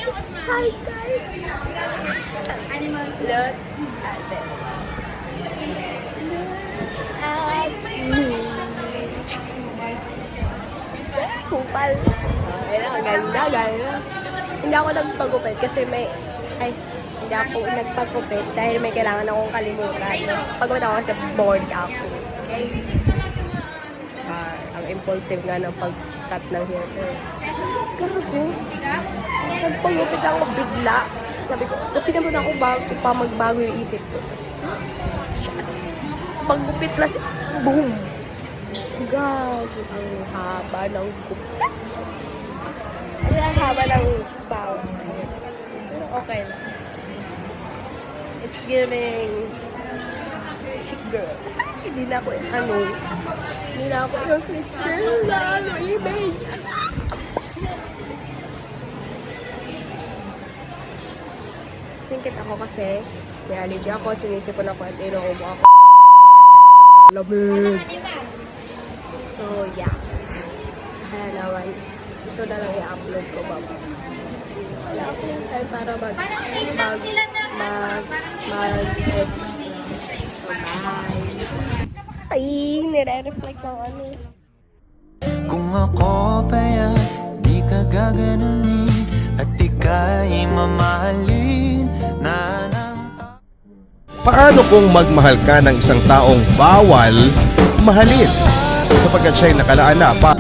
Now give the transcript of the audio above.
Hi guys! Look at this. At me. Kupal. Okay na, ganda, ganda. Hindi ako nagpagupit kasi hindi ako nagpagupit dahil may kailangan akong kalimutan. Pagupit ako sa board ako. Okay? Ang impulsive nga ng pag-cut ng hair. Gago. Nagpagupit ako bigla. Sabi ko, gupitan mo na ako pa magbago yung isip ko. Pagupit lang, boom! Gago. Ang haba ng gupit. Ang haba ng bows. Pero okay lang. It's giving chick girl. Hindi na ako yung sweet girl na image. Singkit ako kasi may allergy ako, sinisipon ako at inuubo ako. Lamig. So, yeah. Kaya naman, ito na lang i-upload ko ba. Wala akong time para mag-edit. So, bye. Ay, nire-reflect ng ano. Kung ako pa'y di ka gaganunin at ika'y mamahalin na ng... Paano kung magmahal ka ng isang taong bawal mahalin? Sapagkat siya'y nakalaan na pa